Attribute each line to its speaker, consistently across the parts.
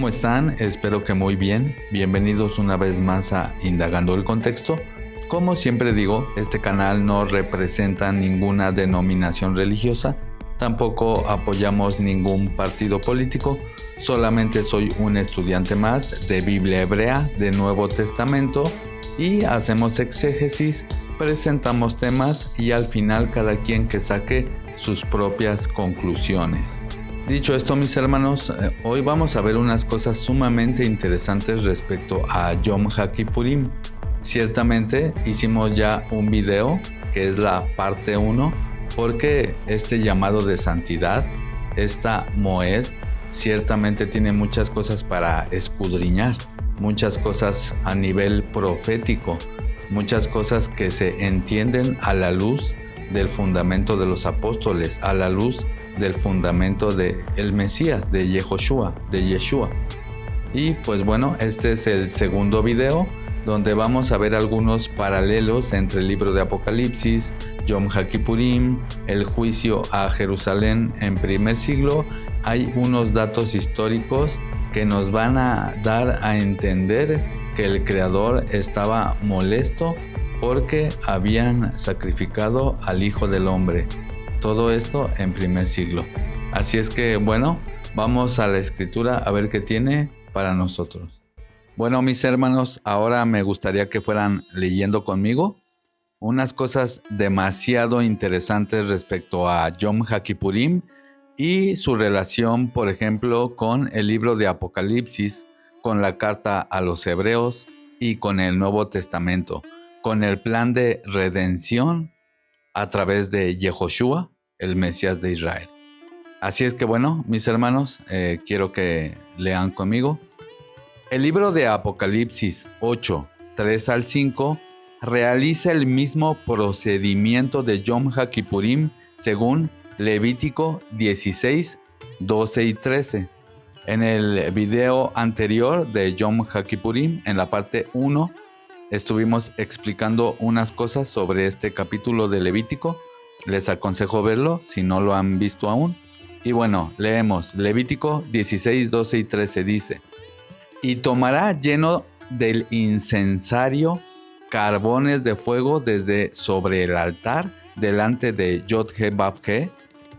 Speaker 1: ¿Cómo están? Espero que muy bien. Bienvenidos una vez más a Indagando el Contexto. Como siempre digo, este canal no representa ninguna denominación religiosa, tampoco apoyamos ningún partido político, solamente soy un estudiante más de Biblia hebrea, de Nuevo Testamento, y hacemos exégesis, presentamos temas y al final cada quien que saque sus propias conclusiones. Dicho esto, mis hermanos, hoy vamos a ver unas cosas sumamente interesantes respecto a Yom HaKippurim. Ciertamente hicimos ya un video que es la parte 1, porque este llamado de santidad, esta Moed, ciertamente tiene muchas cosas para escudriñar, muchas cosas a nivel profético, muchas cosas que se entienden a la luz del fundamento de los apóstoles, a la luz del fundamento de el Mesías, de Yeshua. Y pues bueno, este es el segundo video donde vamos a ver algunos paralelos entre el libro de Apocalipsis, Yom HaKippurim, el juicio a Jerusalén en primer siglo. Hay unos datos históricos que nos van a dar a entender que el Creador estaba molesto porque habían sacrificado al Hijo del Hombre. Todo esto en primer siglo. Así es que, bueno, vamos a la escritura a ver qué tiene para nosotros. Bueno, mis hermanos, ahora me gustaría que fueran leyendo conmigo unas cosas demasiado interesantes respecto a Yom HaKippurim y su relación, por ejemplo, con el libro de Apocalipsis, con la carta a los Hebreos y con el Nuevo Testamento, con el plan de redención a través de Yehoshua, el Mesías de Israel. Así es que bueno, mis hermanos, quiero que lean conmigo. El libro de Apocalipsis 8, 3 al 5 realiza el mismo procedimiento de Yom HaKippurim según Levítico 16, 12 y 13. En el video anterior de Yom HaKippurim, en la parte 1, estuvimos explicando unas cosas sobre este capítulo de Levítico. Les aconsejo verlo si no lo han visto aún. Y bueno, leemos Levítico 16, 12 y 13 dice: y tomará lleno del incensario carbones de fuego desde sobre el altar delante de Yod-He-Vav-He,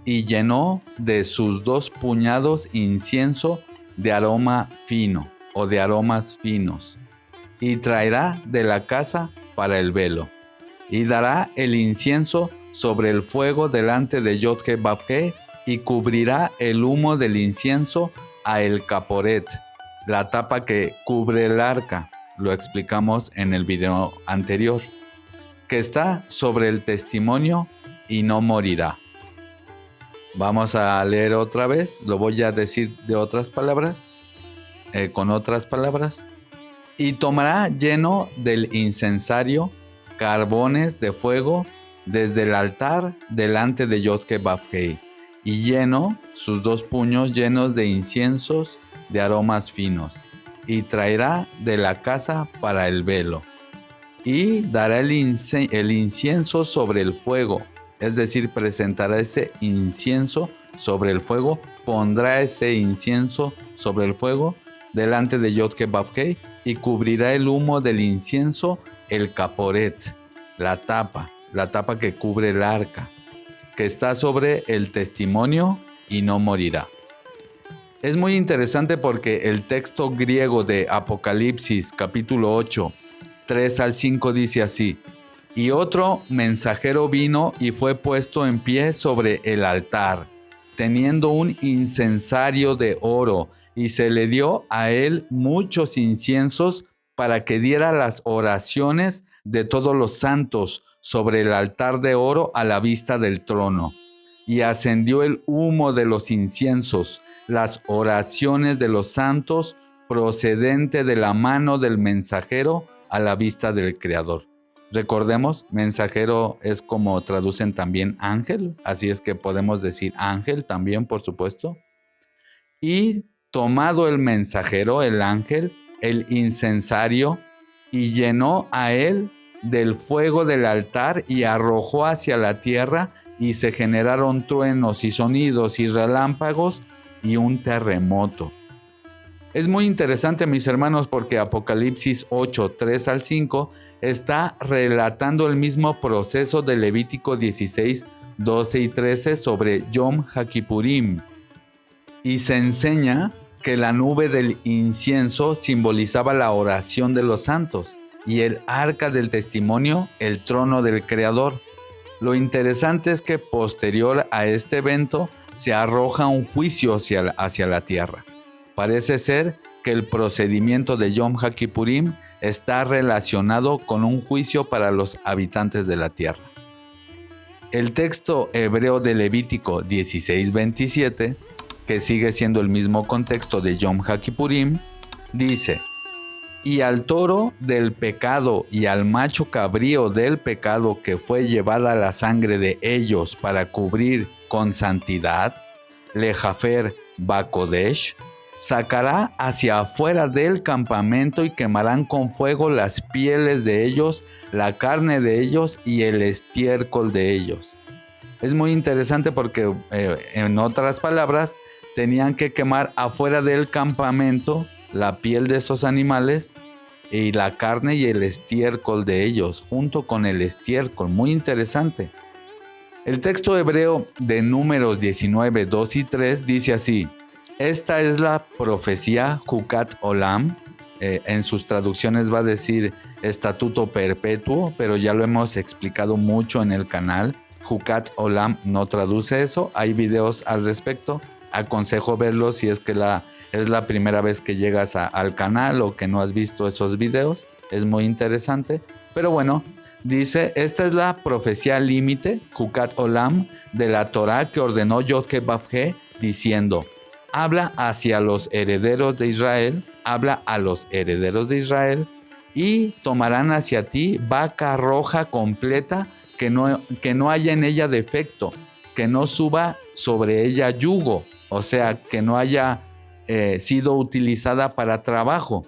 Speaker 1: y llenó de sus 2 puñados incienso de aroma fino o de aromas finos, y traerá de la casa para el velo, y dará el incienso sobre el fuego delante de Yod-He-Vav-He, y cubrirá el humo del incienso a el caporet, la tapa que cubre el arca. Lo explicamos en el video anterior, que está sobre el testimonio, y no morirá. Vamos a leer otra vez, lo voy a decir de otras palabras, con otras palabras. Y tomará lleno del incensario carbones de fuego desde el altar delante de Yod-He-Vav-He, y llenó sus 2 puños llenos de inciensos de aromas finos, y traerá de la casa para el velo, y dará el incienso sobre el fuego, es decir, presentará ese incienso sobre el fuego, pondrá ese incienso sobre el fuego delante de Yod-He-Vav-He, y cubrirá el humo del incienso el caporet, la tapa que cubre el arca, que está sobre el testimonio, y no morirá. Es muy interesante porque el texto griego de Apocalipsis capítulo 8, 3 al 5 dice así: y otro mensajero vino y fue puesto en pie sobre el altar, teniendo un incensario de oro, y se le dio a él muchos inciensos para que diera las oraciones de todos los santos sobre el altar de oro a la vista del trono. Y ascendió el humo de los inciensos, las oraciones de los santos, procedente de la mano del mensajero a la vista del Creador. Recordemos, mensajero es como traducen también ángel, así es que podemos decir ángel también, por supuesto. Y tomado el mensajero, el ángel, el incensario, y llenó a él del fuego del altar, y arrojó hacia la tierra, y se generaron truenos y sonidos y relámpagos y un terremoto. Es muy interesante, mis hermanos, porque Apocalipsis 8, 3 al 5 está relatando el mismo proceso de Levítico 16, 12 y 13 sobre Yom HaKippurim. Y se enseña que la nube del incienso simbolizaba la oración de los santos y el arca del testimonio, el trono del Creador. Lo interesante es que posterior a este evento se arroja un juicio hacia la tierra. Parece ser que el procedimiento de Yom HaKippurim está relacionado con un juicio para los habitantes de la tierra. El texto hebreo de Levítico 16:27, que sigue siendo el mismo contexto de Yom HaKippurim, dice: y al toro del pecado y al macho cabrío del pecado que fue llevada la sangre de ellos para cubrir con santidad, Lejafer Bakodesh, sacará hacia afuera del campamento y quemarán con fuego las pieles de ellos, la carne de ellos y el estiércol de ellos. Es muy interesante porque, en otras palabras, tenían que quemar afuera del campamento la piel de esos animales y la carne y el estiércol de ellos, junto con el estiércol. Muy interesante. El texto hebreo de Números 19, 2 y 3 dice así: esta es la profecía Jucat Olam. En sus traducciones va a decir estatuto perpetuo, pero ya lo hemos explicado mucho en el canal. Jucat Olam no traduce eso. Hay videos al respecto. Aconsejo verlos si es que es la primera vez que llegas al canal o que no has visto esos videos. Es muy interesante. Pero bueno, dice: esta es la profecía límite, Jucat Olam, de la Torah que ordenó Yod-Heh-Vav-Heh, diciendo: habla hacia los herederos de Israel, habla a los herederos de Israel, y tomarán hacia ti vaca roja completa, que no haya en ella defecto, que no suba sobre ella yugo, o sea, que no haya sido utilizada para trabajo,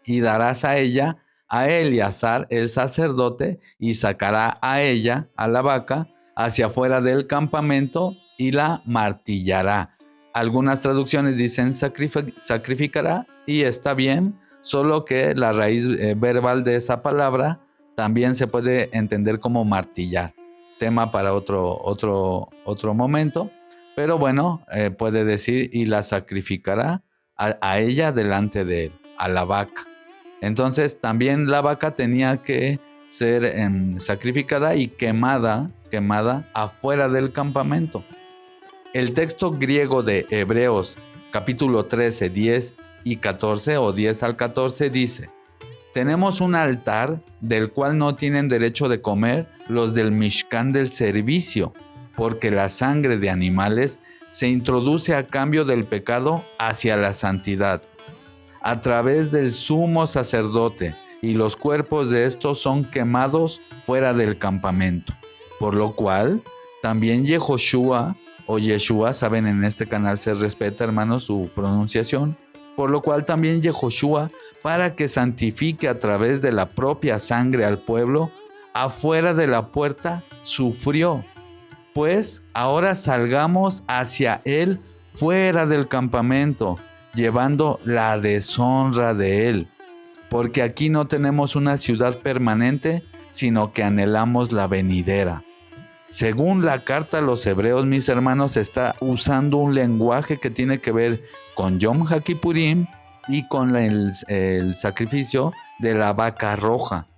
Speaker 1: y darás a ella a Eleazar el sacerdote, y sacará a ella, a la vaca, hacia afuera del campamento y la martillará. Algunas traducciones dicen sacrificará, y está bien, solo que la raíz verbal de esa palabra también se puede entender como martillar. Tema para otro momento. Pero bueno, puede decir: y la sacrificará a ella delante de él, a la vaca. Entonces también la vaca tenía que ser sacrificada y quemada afuera del campamento. El texto griego de Hebreos capítulo 13, 10 y 14 o 10 al 14 dice: tenemos un altar del cual no tienen derecho de comer los del Mishkan del servicio, porque la sangre de animales se introduce a cambio del pecado hacia la santidad, a través del sumo sacerdote, y los cuerpos de estos son quemados fuera del campamento. Por lo cual, también Yehoshua o Yeshua, saben, en este canal se respeta, hermanos, su pronunciación. Por lo cual también Yehoshua, para que santifique a través de la propia sangre al pueblo, afuera de la puerta sufrió. Pues ahora salgamos hacia él fuera del campamento, llevando la deshonra de él. Porque aquí no tenemos una ciudad permanente, sino que anhelamos la venidera. Según la carta a los hebreos, mis hermanos, está usando un lenguaje que tiene que ver con Yom HaKippurim y con el sacrificio de la vaca roja.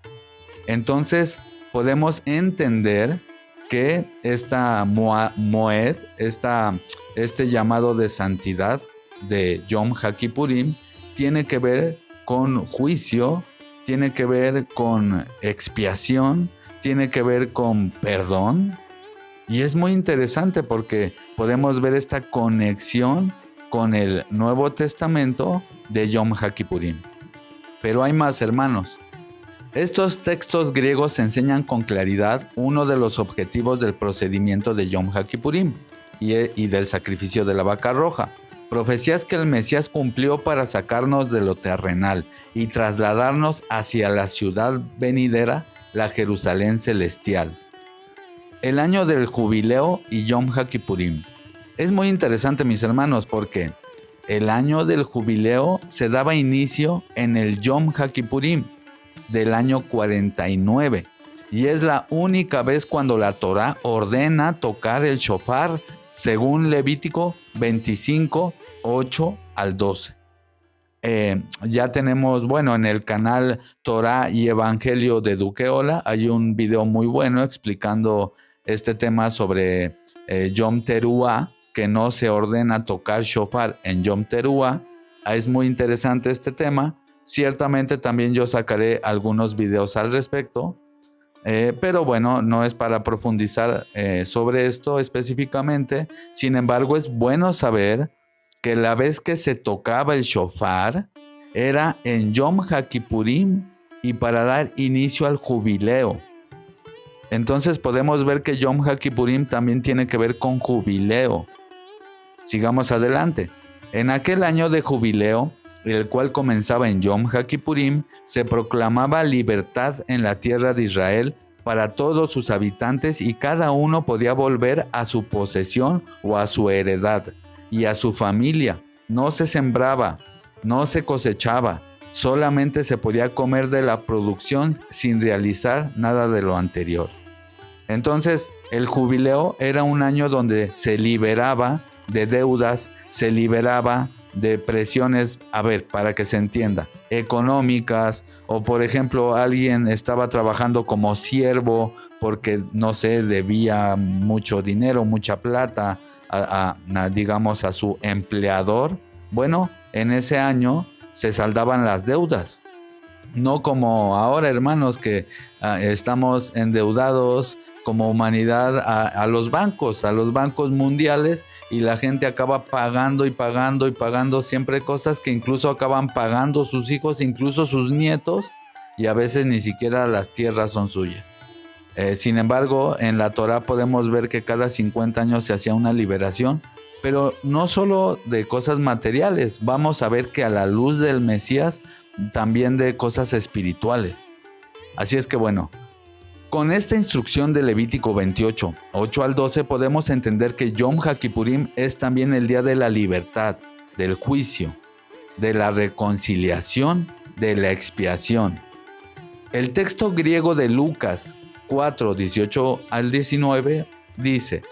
Speaker 1: Entonces podemos entender que esta Moed, este llamado de santidad de Yom HaKippurim, tiene que ver con juicio, tiene que ver con expiación, tiene que ver con perdón. Y es muy interesante porque podemos ver esta conexión con el Nuevo Testamento de Yom HaKippurim. Pero hay más, hermanos. Estos textos griegos enseñan con claridad uno de los objetivos del procedimiento de Yom HaKippurim y del sacrificio de la vaca roja. Profecías que el Mesías cumplió para sacarnos de lo terrenal y trasladarnos hacia la ciudad venidera, la Jerusalén celestial. El año del jubileo y Yom HaKippurim. Es muy interesante, mis hermanos, porque el año del jubileo se daba inicio en el Yom HaKippurim del año 49 y es la única vez cuando la Torá ordena tocar el shofar según Levítico 25, 8 al 12. Ya tenemos, en el canal Torá y Evangelio de Duqueola hay un video muy bueno explicando este tema sobre Yom Teruah, que no se ordena tocar shofar en Yom Teruah. Es muy interesante este tema. Ciertamente también yo sacaré algunos videos al respecto, pero bueno, no es para profundizar sobre esto específicamente. Sin embargo, es bueno saber que la vez que se tocaba el shofar era en Yom HaKippurim y para dar inicio al jubileo. Entonces podemos ver que Yom HaKippurim también tiene que ver con jubileo. Sigamos adelante. En aquel año de jubileo, el cual comenzaba en Yom HaKippurim, se proclamaba libertad en la tierra de Israel para todos sus habitantes y cada uno podía volver a su posesión o a su heredad y a su familia. No se sembraba, no se cosechaba, solamente se podía comer de la producción sin realizar nada de lo anterior. Entonces, el jubileo era un año donde se liberaba de deudas, se liberaba de presiones, para que se entienda, económicas, o por ejemplo, alguien estaba trabajando como siervo porque, no sé, debía mucho dinero, mucha plata digamos, a su empleador. Bueno, en ese año se saldaban las deudas. No como ahora, hermanos, que estamos endeudados como humanidad a los bancos mundiales, y la gente acaba pagando y pagando y pagando siempre cosas que incluso acaban pagando sus hijos, incluso sus nietos, y a veces ni siquiera las tierras son suyas. Sin embargo, en la Torá podemos ver que cada 50 años se hacía una liberación, pero no solo de cosas materiales. Vamos a ver que a la luz del Mesías también de cosas espirituales. Así es que con esta instrucción de Levítico 28, 8 al 12, podemos entender que Yom HaKippurim es también el día de la libertad, del juicio, de la reconciliación, de la expiación. El texto griego de Lucas 4, 18 al 19 dice: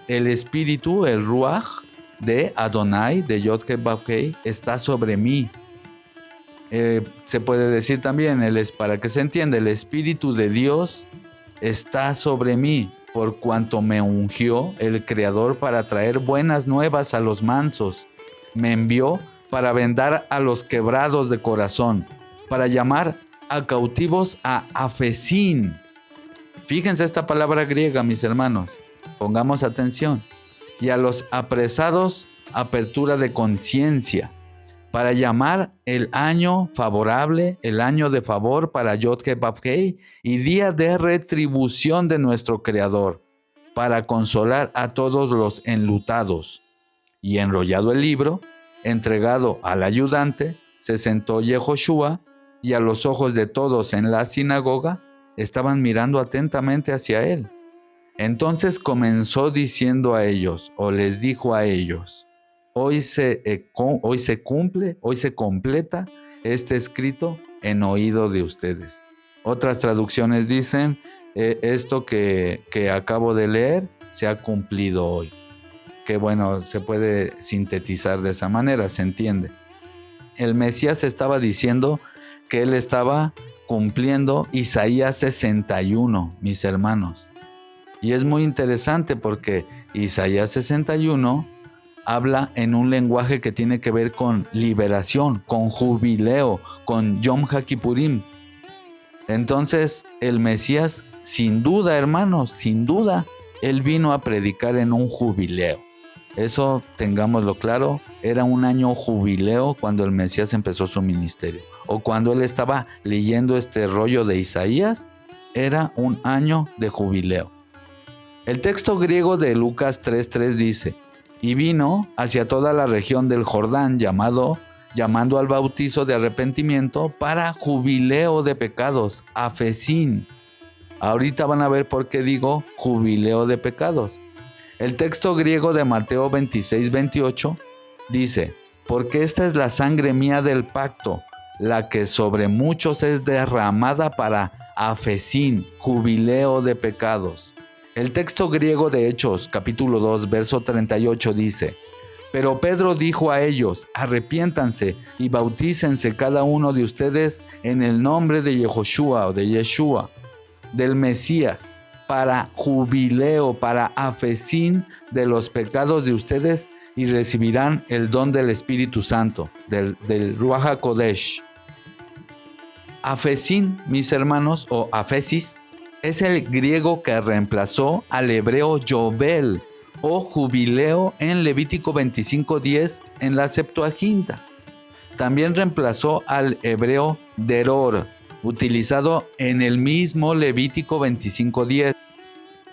Speaker 1: el espíritu, el ruach de Adonai, de Yod-Heh-Vav-Heh, está sobre mí. Se puede decir también, para que se entienda, el Espíritu de Dios está sobre mí, por cuanto me ungió el Creador para traer buenas nuevas a los mansos. Me envió para vendar a los quebrados de corazón, para llamar a cautivos a Afesín. Fíjense esta palabra griega, mis hermanos, pongamos atención. Y a los apresados, apertura de conciencia, para llamar el año favorable, el año de favor para Yod-Heh-Vav-Heh y día de retribución de nuestro Creador, para consolar a todos los enlutados. Y enrollado el libro, entregado al ayudante, se sentó Yehoshua, y a los ojos de todos en la sinagoga estaban mirando atentamente hacia él. Entonces comenzó diciendo a ellos, o les dijo a ellos: hoy se completa este escrito en oído de ustedes. Otras traducciones dicen, esto que acabo de leer se ha cumplido hoy. Que se puede sintetizar de esa manera, se entiende. El Mesías estaba diciendo que él estaba cumpliendo Isaías 61, mis hermanos. Y es muy interesante porque Isaías 61 habla en un lenguaje que tiene que ver con liberación, con jubileo, con Yom HaKippurim. Entonces, el Mesías, sin duda, hermanos, sin duda, él vino a predicar en un jubileo. Eso tengámoslo claro, era un año jubileo cuando el Mesías empezó su ministerio. O cuando él estaba leyendo este rollo de Isaías, era un año de jubileo. El texto griego de Lucas 3:3 dice: y vino hacia toda la región del Jordán, llamando al bautizo de arrepentimiento para jubileo de pecados, Afesín. Ahorita van a ver por qué digo jubileo de pecados. El texto griego de Mateo 26:28 dice: porque esta es la sangre mía del pacto, la que sobre muchos es derramada para afesín, jubileo de pecados. El texto griego de Hechos, capítulo 2, verso 38 dice: pero Pedro dijo a ellos: arrepiéntanse y bautícense cada uno de ustedes en el nombre de Yehoshua o de Yeshua, del Mesías, para jubileo, para afesín de los pecados de ustedes, y recibirán el don del Espíritu Santo, del Ruach HaKodesh. Afesín, mis hermanos, o afesis, es el griego que reemplazó al hebreo Yobel, o jubileo en Levítico 25:10 en la Septuaginta. También reemplazó al hebreo deror, utilizado en el mismo Levítico 25:10,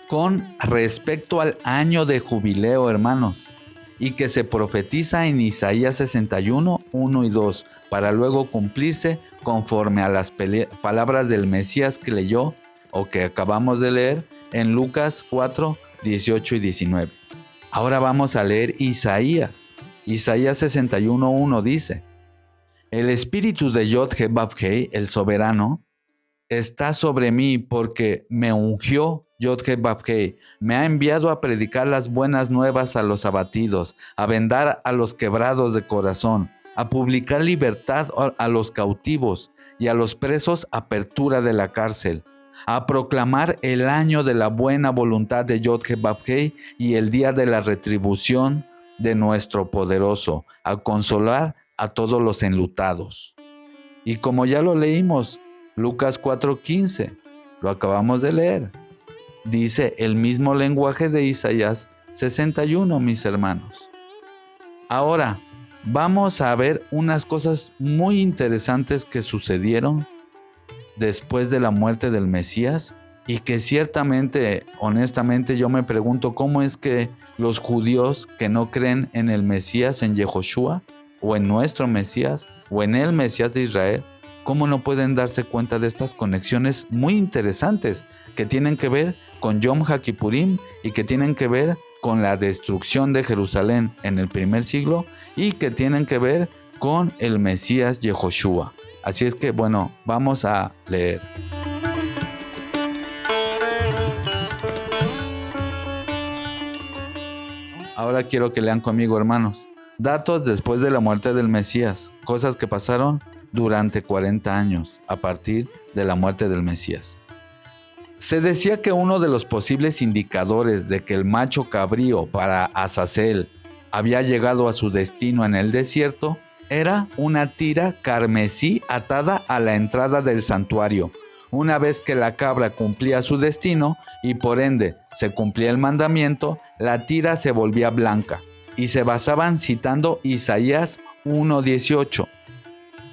Speaker 1: con respecto al año de jubileo, hermanos, y que se profetiza en Isaías 61, 1 y 2, para luego cumplirse conforme a las palabras del Mesías que leyó o que acabamos de leer en Lucas 4, 18 y 19. Ahora vamos a leer Isaías. Isaías 61:1 dice: el espíritu de Yod-Heh-Vav-Heh, el soberano, está sobre mí porque me ungió. Yod-Heh-Vav-Heh me ha enviado a predicar las buenas nuevas a los abatidos, a vendar a los quebrados de corazón, a publicar libertad a los cautivos y a los presos apertura de la cárcel, a proclamar el año de la buena voluntad de Yod-Heh-Vav-Heh y el día de la retribución de nuestro poderoso, a consolar a todos los enlutados. Y como ya lo leímos, Lucas 4:15, lo acabamos de leer, dice el mismo lenguaje de Isaías 61, mis hermanos. Ahora, vamos a ver unas cosas muy interesantes que sucedieron después de la muerte del Mesías, y que ciertamente, honestamente, yo me pregunto cómo es que los judíos que no creen en el Mesías, en Yehoshua, o en nuestro Mesías, o en el Mesías de Israel, cómo no pueden darse cuenta de estas conexiones muy interesantes que tienen que ver con Yom HaKippurim y que tienen que ver con la destrucción de Jerusalén en el primer siglo y que tienen que ver con el Mesías Yehoshua. Así es que, bueno, vamos a leer. Ahora quiero que lean conmigo, hermanos. Datos después de la muerte del Mesías. Cosas que pasaron durante 40 años a partir de la muerte del Mesías. Se decía que uno de los posibles indicadores de que el macho cabrío para Azazel había llegado a su destino en el desierto era una tira carmesí atada a la entrada del santuario. Una vez que la cabra cumplía su destino y por ende se cumplía el mandamiento, la tira se volvía blanca, y se basaban citando Isaías 1:18,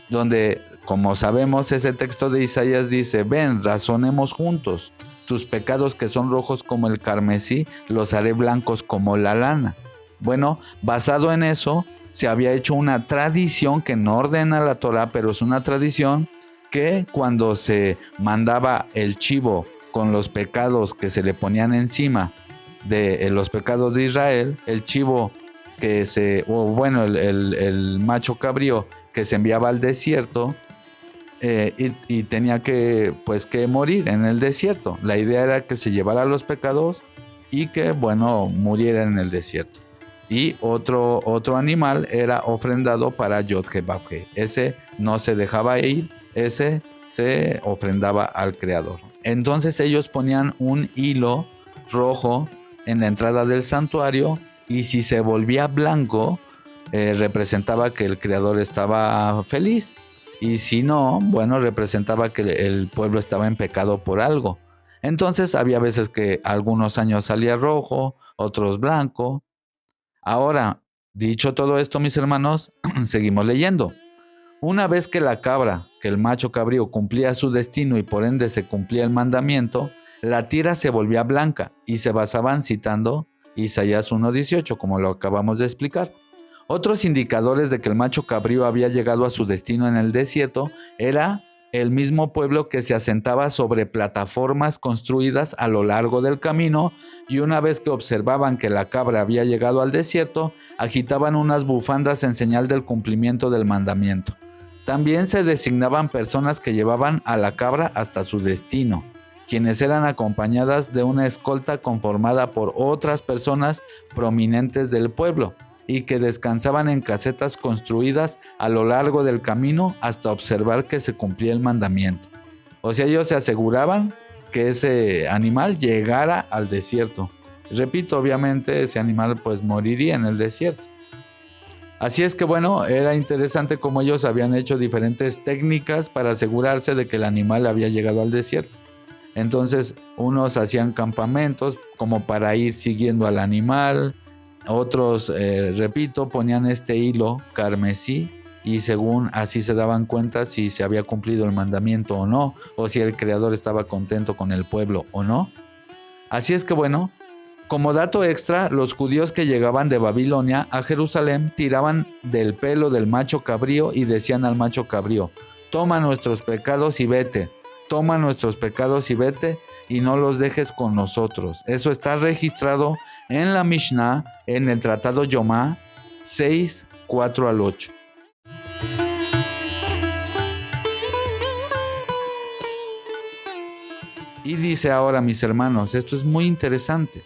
Speaker 1: donde, como sabemos, ese texto de Isaías dice: ven, razonemos juntos, tus pecados que son rojos como el carmesí, los haré blancos como la lana. Bueno, basado en eso, se había hecho una tradición que no ordena la Torah, pero es una tradición que cuando se mandaba el chivo con los pecados que se le ponían encima de los pecados de Israel, el chivo el macho cabrío que se enviaba al desierto y tenía que morir en el desierto. La idea era que se llevara los pecados y que, muriera en el desierto. Y otro animal era ofrendado para Yod-Heh-Vav-Heh. Ese no se dejaba ir, ese se ofrendaba al Creador. Entonces ellos ponían un hilo rojo en la entrada del santuario, y si se volvía blanco, representaba que el Creador estaba feliz. Y si no, representaba que el pueblo estaba en pecado por algo. Entonces había veces que algunos años salía rojo, otros blanco. Ahora, dicho todo esto, mis hermanos, seguimos leyendo. Una vez que la cabra, que el macho cabrío cumplía su destino y por ende se cumplía el mandamiento, la tira se volvía blanca y se basaban citando Isaías 1:18, como lo acabamos de explicar. Otros indicadores de que el macho cabrío había llegado a su destino en el desierto era el mismo pueblo que se asentaba sobre plataformas construidas a lo largo del camino, y una vez que observaban que la cabra había llegado al desierto, agitaban unas bufandas en señal del cumplimiento del mandamiento. También se designaban personas que llevaban a la cabra hasta su destino, quienes eran acompañadas de una escolta conformada por otras personas prominentes del pueblo y que descansaban en casetas construidas a lo largo del camino hasta observar que se cumplía el mandamiento. O sea, ellos se aseguraban que ese animal llegara al desierto. Repito, obviamente ese animal pues moriría en el desierto. Así es que bueno, era interesante cómo ellos habían hecho diferentes técnicas para asegurarse de que el animal había llegado al desierto. Entonces, unos hacían campamentos como para ir siguiendo al animal, otros, repito, ponían este hilo carmesí y según así se daban cuenta si se había cumplido el mandamiento o no, o si el Creador estaba contento con el pueblo o no. Así es que bueno, como dato extra, los judíos que llegaban de Babilonia a Jerusalén tiraban del pelo del macho cabrío y decían al macho cabrío: toma nuestros pecados y vete. Toma nuestros pecados y vete, y no los dejes con nosotros. Eso está registrado en la Mishnah, en el Tratado Yomá 6, 4 al 8. Y dice ahora, mis hermanos, esto es muy interesante.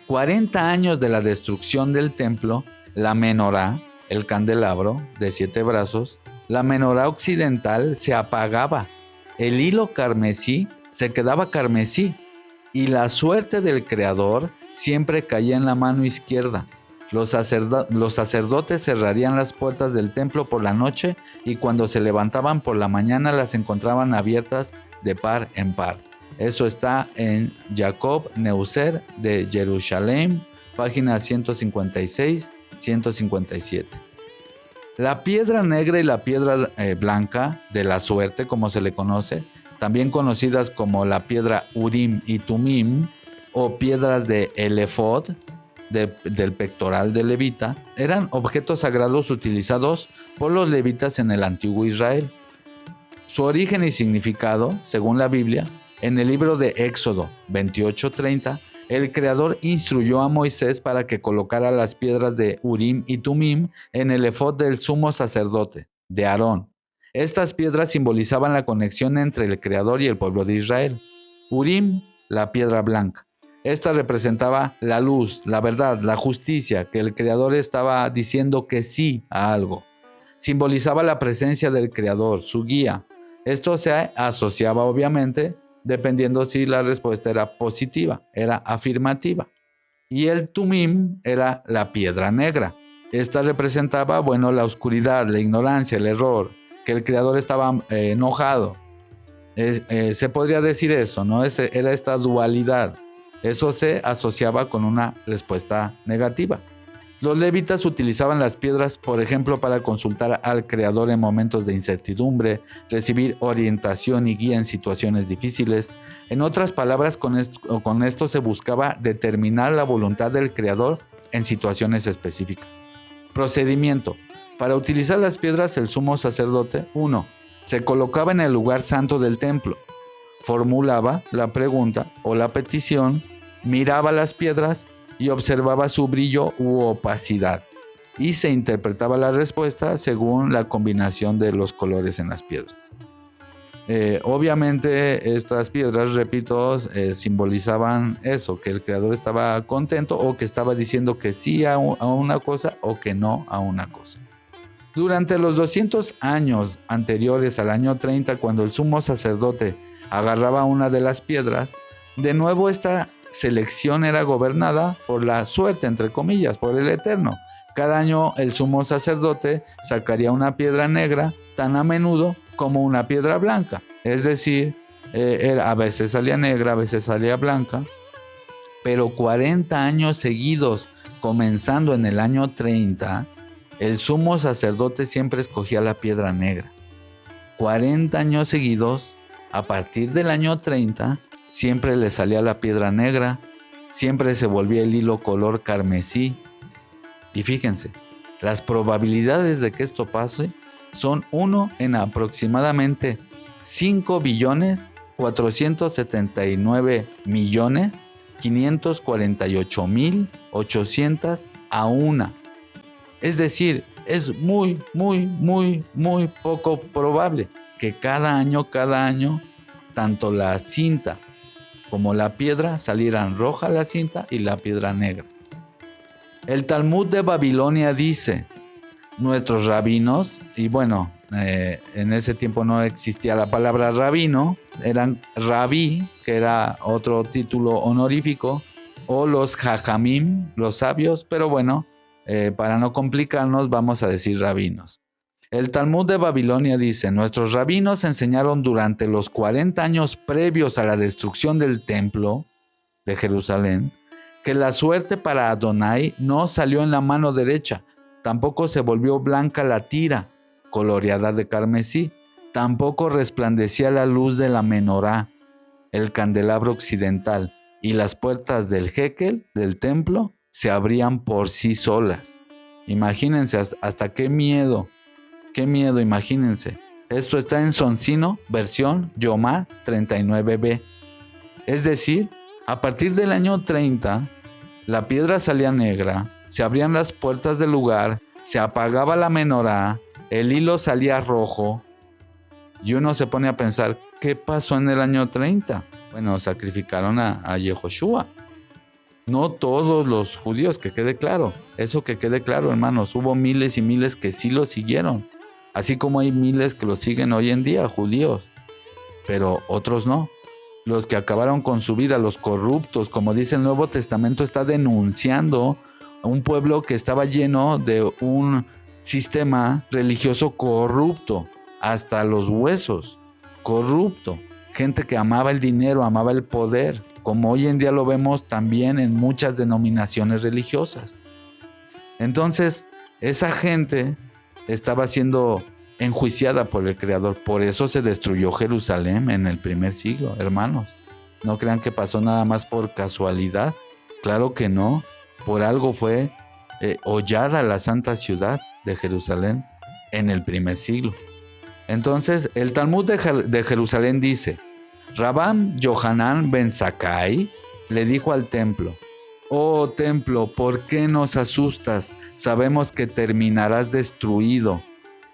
Speaker 1: 40 años de la destrucción del templo, la menorá, el candelabro de 7 brazos, la menorá occidental se apagaba. El hilo carmesí se quedaba carmesí y la suerte del Creador siempre caía en la mano izquierda. Los sacerdotes cerrarían las puertas del templo por la noche y cuando se levantaban por la mañana las encontraban abiertas de par en par. Eso está en Jacob Neuser de Jerusalén, páginas 156-157. La piedra negra y la piedra blanca de la suerte, como se le conoce, también conocidas como la piedra Urim y Tumim o piedras de el efod, del pectoral del levita, eran objetos sagrados utilizados por los levitas en el antiguo Israel. Su origen y significado, según la Biblia, en el libro de Éxodo 28:30, el Creador instruyó a Moisés para que colocara las piedras de Urim y Tumim en el efod del sumo sacerdote, de Aarón. Estas piedras simbolizaban la conexión entre el Creador y el pueblo de Israel. Urim, la piedra blanca. Esta representaba la luz, la verdad, la justicia, que el Creador estaba diciendo que sí a algo. Simbolizaba la presencia del Creador, su guía. Esto se asociaba obviamente dependiendo si la respuesta era positiva, era afirmativa. Y el Tumim era la piedra negra. Esta representaba, la oscuridad, la ignorancia, el error, que el Creador estaba enojado. Se podría decir eso, ¿no? Era esta dualidad. Eso se asociaba con una respuesta negativa. Los levitas utilizaban las piedras, por ejemplo, para consultar al Creador en momentos de incertidumbre, recibir orientación y guía en situaciones difíciles. En otras palabras, con esto se buscaba determinar la voluntad del Creador en situaciones específicas. Procedimiento. Para utilizar las piedras, el sumo sacerdote, 1. Se colocaba en el lugar santo del templo. Formulaba la pregunta o la petición, miraba las piedras y observaba su brillo u opacidad, y se interpretaba la respuesta según la combinación de los colores en las piedras. Obviamente estas piedras, repito, simbolizaban eso, que el Creador estaba contento o que estaba diciendo que sí a una cosa o que no a una cosa. Durante los 200 años anteriores al año 30, cuando el sumo sacerdote agarraba una de las piedras, de nuevo esta selección era gobernada por la suerte, entre comillas, por el Eterno. Cada año el sumo sacerdote sacaría una piedra negra tan a menudo como una piedra blanca. Es decir, a veces salía negra, a veces salía blanca, pero 40 años seguidos, comenzando en el año 30, el sumo sacerdote siempre escogía la piedra negra. 40 años seguidos, a partir del año 30, siempre le salía la piedra negra, siempre se volvía el hilo color carmesí. Y fíjense, las probabilidades de que esto pase son 1 en aproximadamente 5.479.548.800 a una. Es decir, es muy poco probable que cada año, tanto la cinta como la piedra salieran roja la cinta y la piedra negra. El Talmud de Babilonia dice, nuestros rabinos, y bueno, en ese tiempo no existía la palabra rabino, eran rabí, que era otro título honorífico, o los jajamim, los sabios, pero bueno, para no complicarnos vamos a decir rabinos. El Talmud de Babilonia dice, nuestros rabinos enseñaron durante los 40 años previos a la destrucción del templo de Jerusalén, que la suerte para Adonai no salió en la mano derecha, tampoco se volvió blanca la tira, coloreada de carmesí, tampoco resplandecía la luz de la menorá, el candelabro occidental, y las puertas del Hekel, del templo, se abrían por sí solas. Imagínense hasta qué miedo, imagínense. Esto está en Soncino, versión Yomá 39b. Es decir, a partir del año 30, la piedra salía negra, se abrían las puertas del lugar, se apagaba la menorá, el hilo salía rojo, y uno se pone a pensar, ¿qué pasó en el año 30? Bueno, sacrificaron a Yehoshua. No todos los judíos, que quede claro. Eso que quede claro, hermanos. Hubo miles y miles que sí lo siguieron. Así como hay miles que lo siguen hoy en día, judíos. Pero otros no. Los que acabaron con su vida, los corruptos, como dice el Nuevo Testamento, está denunciando a un pueblo que estaba lleno de un sistema religioso corrupto, hasta los huesos, corrupto. Gente que amaba el dinero, amaba el poder, como hoy en día lo vemos también en muchas denominaciones religiosas. Entonces, esa gente estaba siendo enjuiciada por el Creador. Por eso se destruyó Jerusalén en el primer siglo, hermanos. No crean que pasó nada más por casualidad. Claro que no. Por algo fue hollada la santa ciudad de Jerusalén en el primer siglo. Entonces, el Talmud de Jerusalén dice, Rabban Yohanan ben Zakkai le dijo al templo, «Oh templo, ¿por qué nos asustas? Sabemos que terminarás destruido,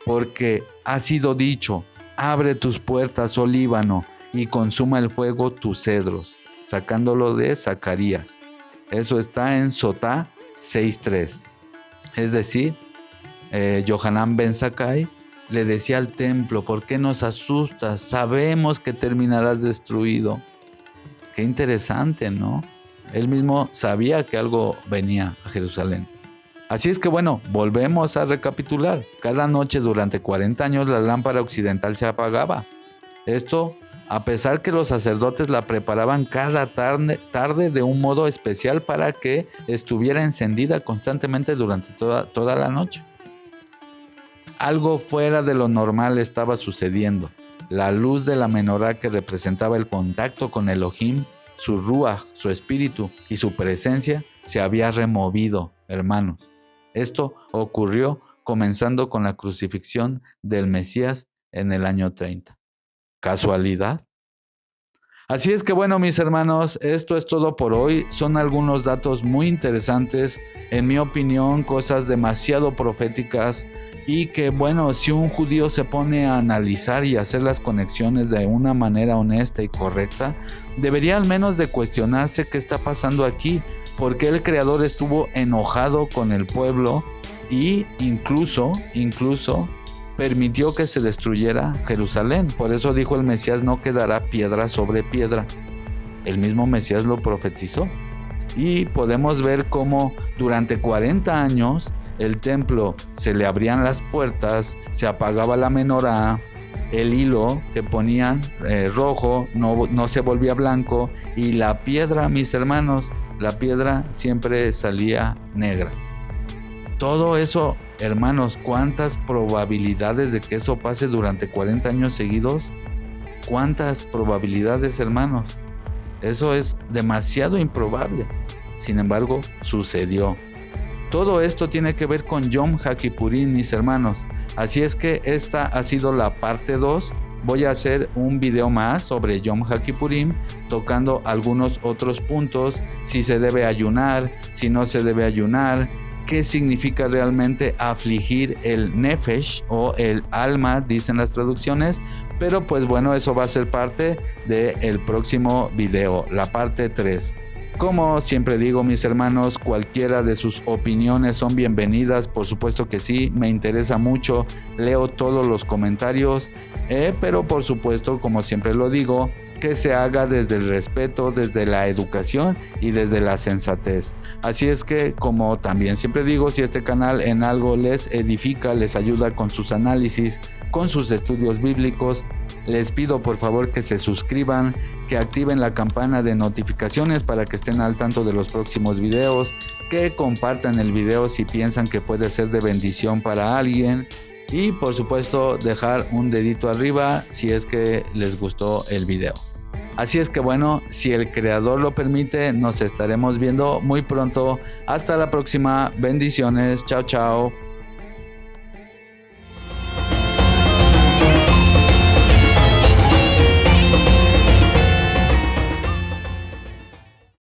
Speaker 1: porque ha sido dicho, abre tus puertas, oh Líbano, y consuma el fuego tus cedros», sacándolo de Zacarías. Eso está en Sotá 6.3. Es decir, Yohanan ben Zakkai le decía al templo, ¿por qué nos asustas? Sabemos que terminarás destruido. Qué interesante, ¿no? Él mismo sabía que algo venía a Jerusalén. Así es que bueno, volvemos a recapitular. Cada noche durante 40 años la lámpara occidental se apagaba. Esto a pesar que los sacerdotes la preparaban cada tarde de un modo especial para que estuviera encendida constantemente durante toda la noche. Algo fuera de lo normal estaba sucediendo. La luz de la menorá, que representaba el contacto con Elohim, su ruaj, su espíritu y su presencia, se había removido, hermanos. Esto ocurrió comenzando con la crucifixión del Mesías en el año 30. ¿Casualidad? Así es que bueno, mis hermanos, esto es todo por hoy. Son algunos datos muy interesantes, en mi opinión, cosas demasiado proféticas, y que bueno, si un judío se pone a analizar y hacer las conexiones de una manera honesta y correcta, debería al menos de cuestionarse qué está pasando aquí, porque el Creador estuvo enojado con el pueblo y incluso permitió que se destruyera Jerusalén. Por eso dijo el Mesías, no quedará piedra sobre piedra. El mismo Mesías lo profetizó. Y podemos ver cómo durante 40 años el templo se le abrían las puertas, se apagaba la menorá, el hilo que ponían rojo no se volvía blanco, y la piedra, mis hermanos, la piedra siempre salía negra. Todo eso, hermanos, ¿cuántas probabilidades de que eso pase durante 40 años seguidos? ¿Cuántas probabilidades, hermanos? Eso es demasiado improbable. Sin embargo, sucedió. Todo esto tiene que ver con Yom HaKippurim, mis hermanos. Así es que esta ha sido la parte 2 voy a hacer un video más sobre Yom HaKippurim, tocando algunos otros puntos, si se debe ayunar, si no se debe ayunar, qué significa realmente afligir el nefesh o el alma, dicen las traducciones. Pero pues bueno, eso va a ser parte del próximo video, la parte 3. Como siempre digo, mis hermanos, cualquiera de sus opiniones son bienvenidas, por supuesto que sí, me interesa mucho, leo todos los comentarios, pero por supuesto, como siempre lo digo, que se haga desde el respeto, desde la educación y desde la sensatez. Así es que, como también siempre digo, si este canal en algo les edifica, les ayuda con sus análisis, con sus estudios bíblicos, les pido por favor que se suscriban, que activen la campana de notificaciones para que estén al tanto de los próximos videos, que compartan el video si piensan que puede ser de bendición para alguien y por supuesto dejar un dedito arriba si es que les gustó el video. Así es que bueno, si el creador lo permite, nos estaremos viendo muy pronto. Hasta la próxima. Bendiciones. Chao, chao.